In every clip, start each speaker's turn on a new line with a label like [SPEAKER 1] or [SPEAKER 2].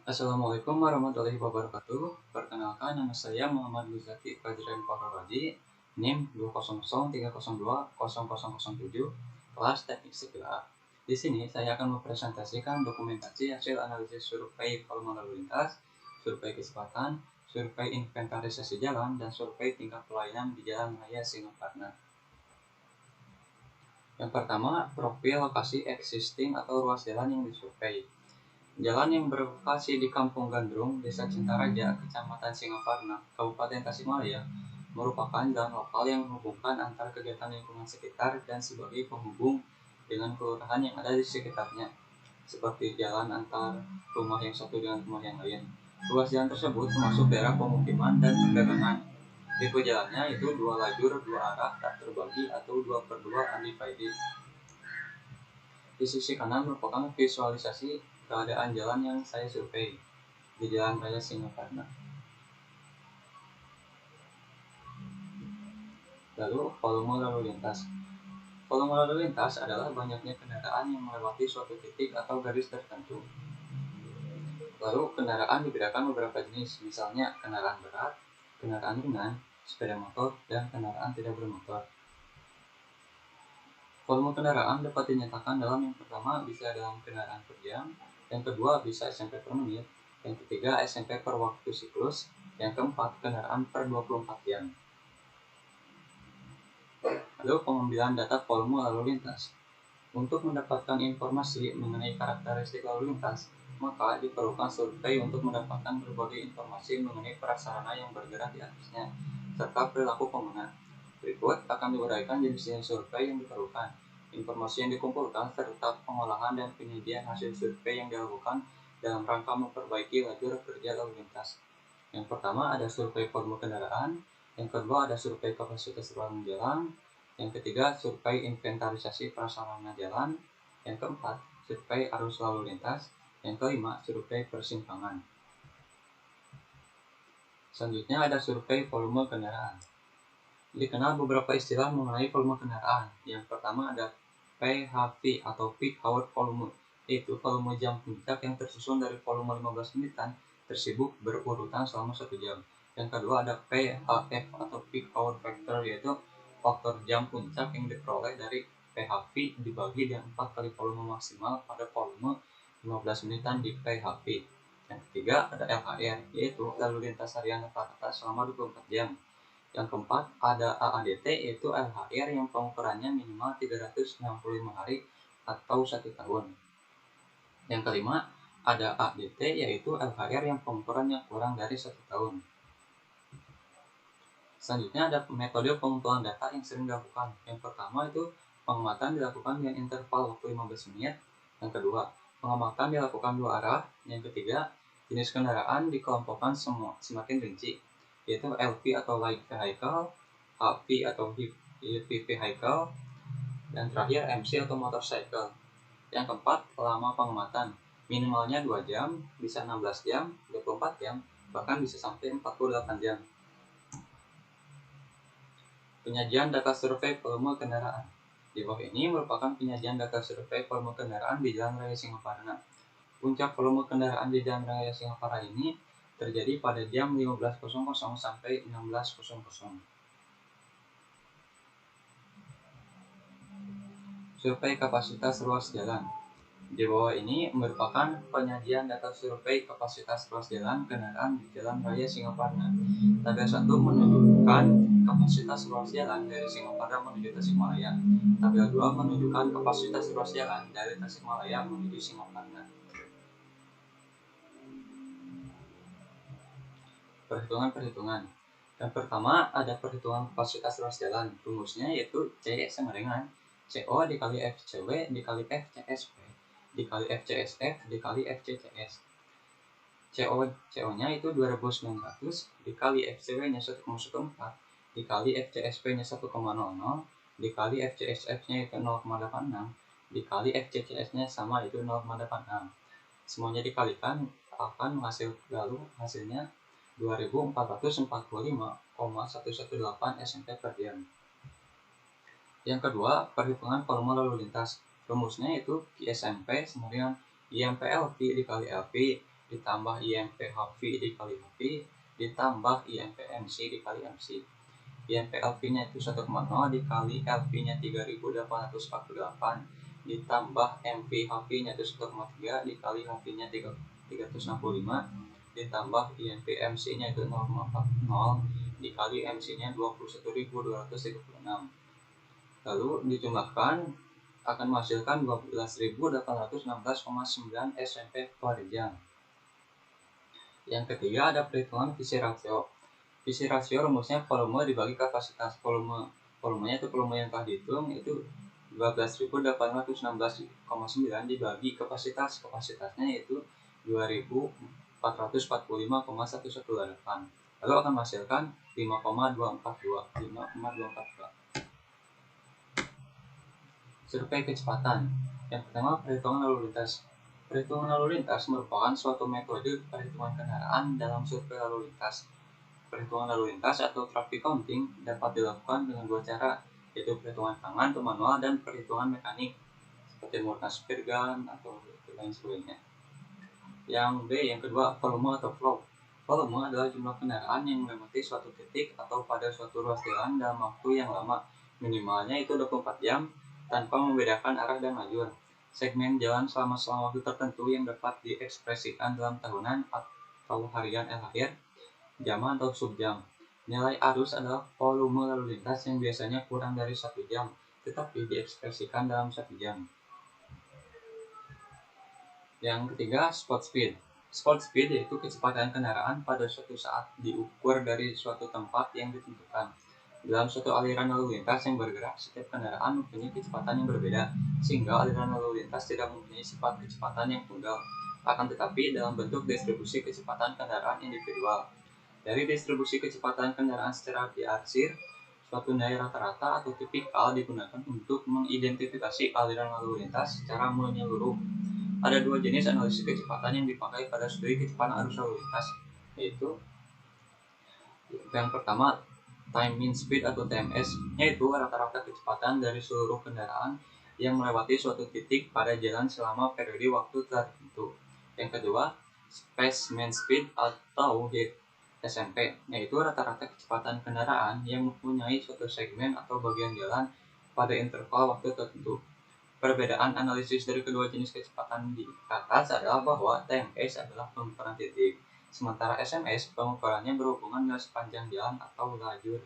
[SPEAKER 1] Assalamualaikum warahmatullahi wabarakatuh. Perkenalkan, nama saya Muhammad Muzaki Fajran Fahroroji, NIM 20030200007, kelas Teknik Sipil A. Di sini saya akan mempresentasikan dokumentasi hasil analisis survei volume lalu lintas, survei kecepatan, survei inventarisasi jalan, dan survei tingkat pelayanan di Jalan Raya Singaparna. Yang pertama, profil lokasi existing atau ruas jalan yang disurvei. Jalan yang berlokasi di Kampung Gandrung, Desa Cintaraja, Kecamatan Singaparna, Kabupaten Tasikmalaya, merupakan jalan lokal yang menghubungkan antar kegiatan lingkungan sekitar dan sebagai penghubung dengan kelurahan yang ada di sekitarnya, seperti jalan antar rumah yang satu dengan rumah yang lain. Ruas jalan tersebut termasuk daerah pemukiman dan perdagangan. Tipe jalannya itu 2 lajur, 2 arah, tak terbagi atau 2/2 undivided. Di sisi kanan merupakan visualisasi keadaan jalan yang saya survei di Jalan Raya Singaparna. Lalu, volume lalu lintas. Volume lalu lintas adalah banyaknya kendaraan yang melewati suatu titik atau garis tertentu. Lalu, kendaraan dibedakan beberapa jenis, misalnya kendaraan berat, kendaraan ringan, sepeda motor, dan kendaraan tidak bermotor. Volume kendaraan dapat dinyatakan dalam yang pertama bisa dalam kendaraan per jam, yang kedua bisa SMP per menit, yang ketiga SMP per waktu siklus, yang keempat kendaraan per 24 jam. Lalu pengambilan data volume lalu lintas. Untuk mendapatkan informasi mengenai karakteristik lalu lintas, maka diperlukan survei untuk mendapatkan berbagai informasi mengenai prasarana yang bergerak di atasnya, serta perilaku pengguna. Berikut akan diuraikan jenis-jenis survei yang diperlukan, informasi yang dikumpulkan, serta pengolahan dan penyediaan hasil survei yang dilakukan dalam rangka memperbaiki lajur kerja lalu lintas. Yang pertama ada survei volume kendaraan, yang kedua ada survei kapasitas ruang jalan, yang ketiga survei inventarisasi prasarana jalan, yang keempat survei arus lalu lintas, yang kelima survei persimpangan. Selanjutnya ada survei volume kendaraan. Dikenal beberapa istilah mengenai volume kendaraan. Yang pertama ada PHV atau Peak Hour Volume, yaitu volume jam puncak yang tersusun dari volume 15 menitan tersibuk berurutan selama 1 jam. Yang kedua ada PHF atau Peak Hour Factor, yaitu faktor jam puncak yang diperoleh dari PHV dibagi dengan 4 kali volume maksimal pada volume 15 menitan di PHV. Yang ketiga ada LHR, yaitu lalu lintas harian rata-rata selama 24 jam. Yang keempat ada AADT, yaitu LHR yang pengukurannya minimal 365 hari atau 1 tahun. Yang kelima ada ADT, yaitu LHR yang pengukurannya kurang dari 1 tahun. Selanjutnya ada metode pengumpulan data yang sering dilakukan. Yang pertama itu pengamatan dilakukan dengan interval waktu 15 menit. Yang kedua, pengamatan dilakukan 2 arah. Yang ketiga, jenis kendaraan dikelompokkan semakin rinci, yaitu LV atau light vehicle, HV atau heavy vehicle, dan terakhir MC atau motorcycle. Yang keempat, lama pengamatan. Minimalnya 2 jam, bisa 16 jam, 24 jam, bahkan bisa sampai 48 jam. Penyajian data survei volume kendaraan. Di bawah ini merupakan penyajian data survei volume kendaraan di Jalan Raya Singaparna. Puncak volume kendaraan di Jalan Raya Singaparna ini terjadi pada jam 15.00 sampai 16.00. Survei kapasitas ruas jalan. Di bawah ini merupakan penyajian data survei kapasitas ruas jalan kendaraan di Jalan Raya Singaparna. Tabel 1 menunjukkan kapasitas ruas jalan dari Singaparna menuju Tasikmalaya. Tabel 2 menunjukkan kapasitas ruas jalan dari Tasikmalaya menuju Singaparna. Perhitungan-perhitungan. Yang pertama ada perhitungan kapasitas ruas jalan. Rumusnya yaitu C sama dengan CO dikali FCW dikali FCSP dikali FCSF dikali FCCS. CO-nya itu 2900 dikali FCW-nya 1,14 dikali FCSP-nya 1,00 dikali FCSF-nya itu 0,86 dikali FCCS-nya sama itu 0,86. Semuanya dikalikan akan lalu hasilnya 2445,118 SMP per jam. Yang kedua, perhitungan volume lalu lintas. Rumusnya itu ISMP sama dengan IMPLV dikali LV ditambah IMP HV dikali HV ditambah IMP MC dikali MC. IMP LV-nya itu 1,0 dikali LV-nya 3848 ditambah MV HV-nya itu 1,3 dikali HV-nya 365 ditambah IMP MC-nya itu 0,40 dikali MC-nya 21.236. Lalu dijumlahkan akan menghasilkan 12.816,9 SMP per jam. Yang ketiga ada perhitungan Fisher ratio. Fisher ratio rumusnya volume dibagi kapasitas. Volumenya itu volume yang telah dihitung itu 12.816,9 dibagi kapasitas. Kapasitasnya yaitu 2.445,118. Lalu akan menghasilkan 5,242. Survei kecepatan. Yang pertama, perhitungan lalu lintas. Perhitungan lalu lintas merupakan suatu metode perhitungan kendaraan dalam survei lalu lintas. Perhitungan lalu lintas atau traffic counting dapat dilakukan dengan dua cara, yaitu perhitungan tangan atau manual dan perhitungan mekanik seperti menggunakan speed gun atau lain sebagainya. Yang kedua, volume atau flow. Volume adalah jumlah kendaraan yang melewati suatu titik atau pada suatu ruas jalan dalam waktu yang lama, minimalnya itu 24 jam tanpa membedakan arah dan lajur. Segmen jalan selama waktu tertentu yang dapat diekspresikan dalam tahunan atau harian LHR, jam atau subjam. Nilai arus adalah volume lalu lintas yang biasanya kurang dari 1 jam, tetapi diekspresikan dalam 1 jam. Yang ketiga, spot speed. Spot speed yaitu kecepatan kendaraan pada suatu saat diukur dari suatu tempat yang ditentukan. Dalam suatu aliran lalu lintas yang bergerak, setiap kendaraan mempunyai kecepatan yang berbeda, sehingga aliran lalu lintas tidak mempunyai sifat kecepatan yang tunggal, akan tetapi dalam bentuk distribusi kecepatan kendaraan individual. Dari distribusi kecepatan kendaraan secara diarsir, suatu nilai rata-rata atau tipikal digunakan untuk mengidentifikasi aliran lalu lintas secara menyeluruh. Ada dua jenis analisis kecepatan yang dipakai pada studi kecepatan arus lalu lintas, yaitu yang pertama, time mean speed atau TMS, yaitu rata-rata kecepatan dari seluruh kendaraan yang melewati suatu titik pada jalan selama periode waktu tertentu. Yang kedua, space mean speed atau SMP, yaitu rata-rata kecepatan kendaraan yang mempunyai suatu segmen atau bagian jalan pada interval waktu tertentu. Perbedaan analisis dari kedua jenis kecepatan di atas adalah bahwa TMS adalah pengukuran titik, sementara SMS pengukurannya berhubungan dengan sepanjang jalan atau lajur.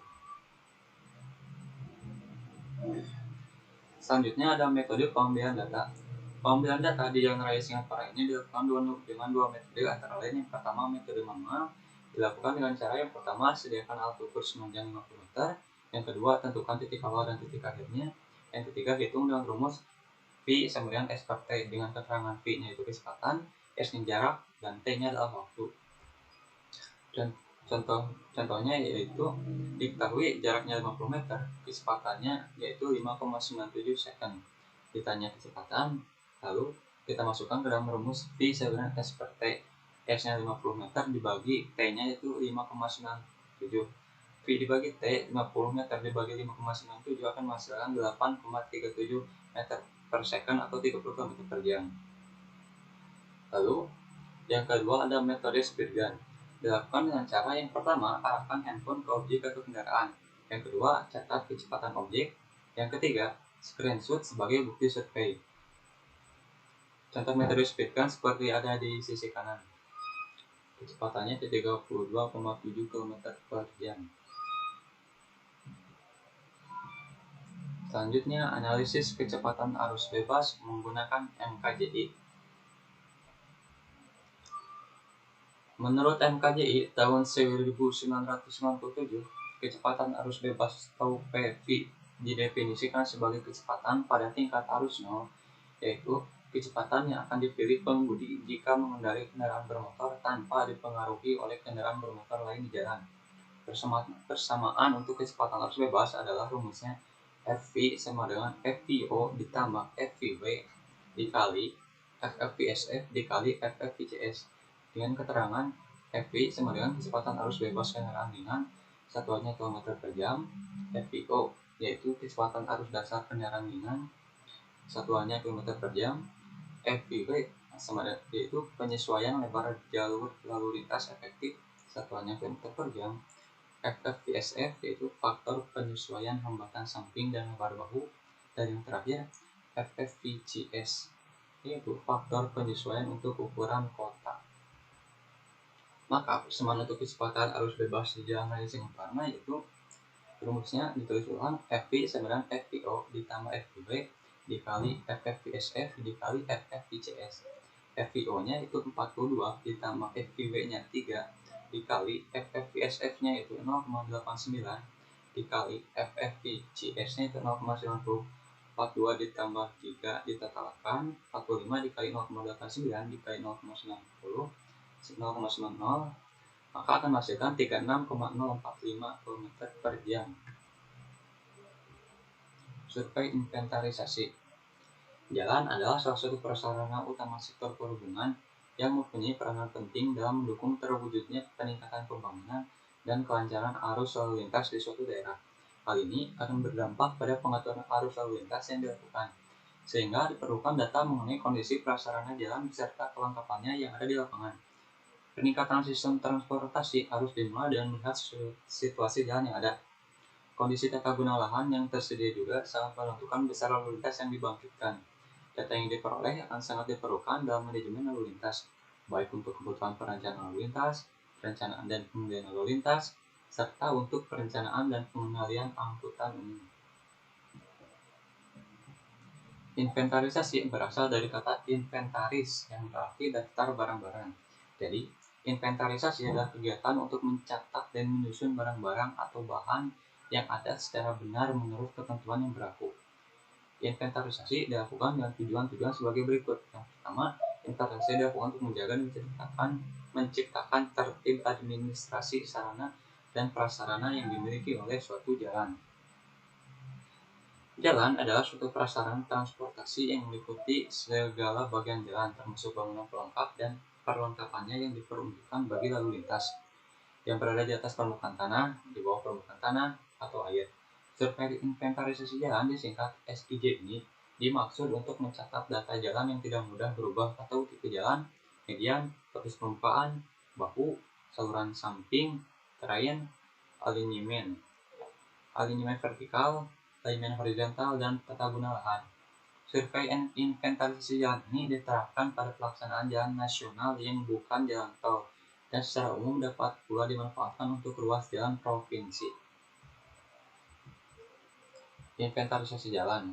[SPEAKER 1] Selanjutnya ada metode pengambilan data. Pengambilan data di Jalan Raya Singapura ini dilakukan dengan dua metode, antara lain yang pertama metode manual, dilakukan dengan cara yang pertama sediakan alat ukur sepanjang 50 meter, yang kedua tentukan titik awal dan titik akhirnya, yang ketiga hitung dengan rumus V sama dengan S per T dengan keterangan V-nya itu kecepatan, S-nya jarak, dan T-nya adalah waktu. Dan contohnya yaitu diketahui jaraknya 50 meter, kecepatannya yaitu 5,97 second. Ditanya kecepatan, lalu kita masukkan ke dalam rumus V sama dengan S per T. S-nya 50 meter dibagi T-nya itu 5,97. V dibagi T, 50 meter dibagi 5,97 akan menghasilkan 8,37 meter per second atau 30 km per jam. Lalu yang kedua ada metode speed gun. Dilakukan dengan cara yang pertama, arahkan handphone ke objek atau kendaraan. Yang kedua, catat kecepatan objek. Yang ketiga, screenshot sebagai bukti survei. Contoh metode speed gun seperti ada di sisi kanan. Kecepatannya 32,7 km per jam. Selanjutnya, analisis kecepatan arus bebas menggunakan MKJI. Menurut MKJI tahun 1997, kecepatan arus bebas atau PV didefinisikan sebagai kecepatan pada tingkat arus 0, yaitu kecepatan yang akan dipilih pengemudi jika mengendarai kendaraan bermotor tanpa dipengaruhi oleh kendaraan bermotor lain di jalan. Persamaan untuk kecepatan arus bebas adalah rumusnya FV sama dengan FVO ditambah FVW dikali FFVSF dikali FFVCS, dengan keterangan FV sama dengan kecepatan arus bebas kendaraan ringan, satuannya km per jam. FVO yaitu kecepatan arus dasar kendaraan ringan, satuannya km per jam. FVW yaitu penyesuaian lebar jalur lalu lintas efektif satuannya kilometer per jam. FFVSF yaitu faktor penyesuaian hambatan samping dan lebar bahu. Dan yang terakhir FFVGS yaitu faktor penyesuaian untuk ukuran kotak. Maka persamaan untuk kecepatan arus bebas di jalan raya Singaparna yaitu rumusnya ditulis ulang FV sama dengan FVO ditambah FVB dikali FFVSF dikali FFVCS. FVO nya itu 42 ditambah FVB nya 3 dikali FFVSF nya itu 0,89 dikali FFVCS nya itu 0,90. 42 ditambah 3 ditotalakan 45 dikali 0,89 dikali 0,90 maka akan menghasilkan 36,045 km per jam. Survei inventarisasi. Jalan adalah salah satu prasarana utama sektor perhubungan yang mempunyai peranan penting dalam mendukung terwujudnya peningkatan pembangunan dan kelancaran arus lalu lintas di suatu daerah. Hal ini akan berdampak pada pengaturan arus lalu lintas yang dilakukan, sehingga diperlukan data mengenai kondisi prasarana jalan beserta kelengkapannya yang ada di lapangan. Peningkatan sistem transportasi harus dimulai dengan melihat situasi jalan yang ada. Kondisi tata guna lahan yang tersedia juga sangat menentukan besar lalu lintas yang dibangkitkan. Data yang diperoleh akan sangat diperlukan dalam manajemen lalu lintas, baik untuk kebutuhan perencanaan lalu lintas, perencanaan dan pengendalian lalu lintas, serta untuk perencanaan dan pengendalian angkutan umum. Inventarisasi berasal dari kata inventaris yang berarti daftar barang-barang. Jadi, inventarisasi adalah kegiatan untuk mencatat dan menyusun barang-barang atau bahan yang ada secara benar menurut ketentuan yang berlaku. Inventarisasi dilakukan dengan tujuan-tujuan sebagai berikut. Yang pertama, inventarisasi dilakukan untuk menjaga dan menciptakan tertib administrasi sarana dan prasarana yang dimiliki oleh suatu jalan. Jalan adalah suatu prasarana transportasi yang meliputi segala bagian jalan, termasuk bangunan pelengkap dan perlengkapannya yang diperuntukkan bagi lalu lintas, yang berada di atas permukaan tanah, di bawah permukaan tanah, atau air. Survei inventarisasi jalan disingkat SIJ ini dimaksud untuk mencatat data jalan yang tidak mudah berubah atau tipe jalan, median, batas permukaan, bahu, saluran samping, terrain, alignment vertikal, alignment horizontal, dan tata guna lahan. Survei inventarisasi jalan ini diterapkan pada pelaksanaan jalan nasional yang bukan jalan tol dan secara umum dapat pula dimanfaatkan untuk ruas jalan provinsi. Inventarisasi jalan.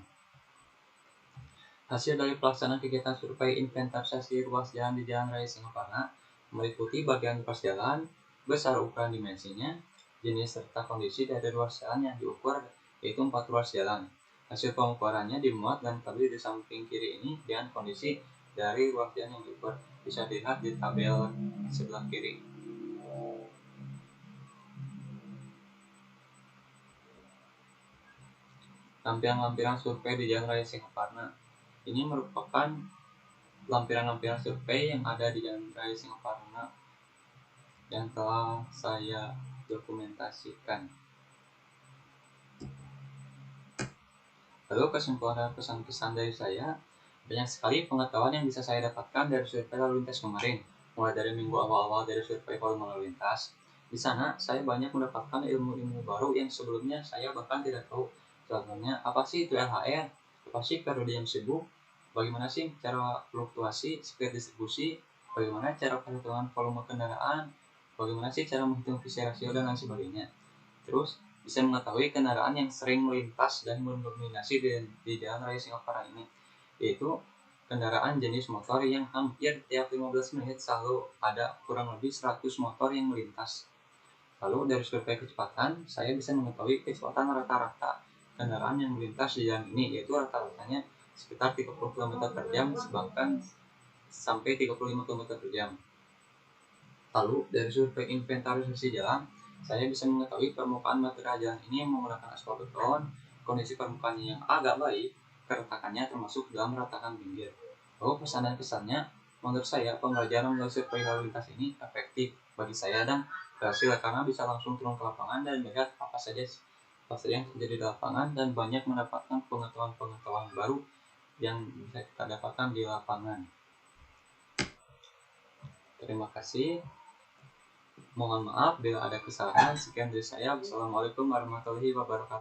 [SPEAKER 1] Hasil dari pelaksanaan kegiatan survei inventarisasi ruas jalan di Jalan Raya Singaparna meliputi bagian ruas jalan, besar ukuran dimensinya, jenis serta kondisi dari ruas jalan yang diukur, yaitu 4 ruas jalan. Hasil pengukurannya dimuat dan tabel di samping kiri ini dengan kondisi dari ruas jalan yang diukur. Bisa dilihat di tabel sebelah kiri. Lampiran-lampiran survei di Jalan Raya Singaparna. Ini merupakan lampiran-lampiran survei yang ada di Jalan Raya Singaparna yang telah saya dokumentasikan. Lalu kesimpulan dan pesan-pesan dari saya, banyak sekali pengetahuan yang bisa saya dapatkan dari survei lalu lintas kemarin, mulai dari minggu awal-awal dari survei volume lalu lintas. Di sana saya banyak mendapatkan ilmu-ilmu baru yang sebelumnya saya bahkan tidak tahu. Contohnya, apa sih itu LHR? Apa sih periode yang sibuk? Bagaimana sih cara fluktuasi, speed distribusi? Bagaimana cara perhitungan volume kendaraan? Bagaimana sih cara menghitung visi rasio dan lain sebagainya. Terus bisa mengetahui kendaraan yang sering melintas dan mendominasi di Jalan Raya Singaparna ini, yaitu kendaraan jenis motor yang hampir tiap 15 menit selalu ada kurang lebih 100 motor yang melintas. Lalu dari survei kecepatan, saya bisa mengetahui kecepatan rata-rata kendaraan yang melintas di jalan ini, yaitu rata-ratanya sekitar 30 km per jam, bahkan sampai 35 km per jam. Lalu dari survei inventarisasi jalan, saya bisa mengetahui permukaan material jalan ini yang menggunakan aspal beton, kondisi permukaannya yang agak baik, keretakannya termasuk dalam ratakan pinggir. Lalu pesan dan kesannya, menurut saya pembelajaran melalui survei lalu lintas ini efektif bagi saya dan berhasil karena bisa langsung turun ke lapangan dan melihat apa saja yang terjadi di lapangan dan banyak mendapatkan pengetahuan-pengetahuan baru yang bisa kita dapatkan di lapangan. Terima kasih. Mohon maaf bila ada kesalahan. Sekian dari saya. Wassalamualaikum warahmatullahi wabarakatuh.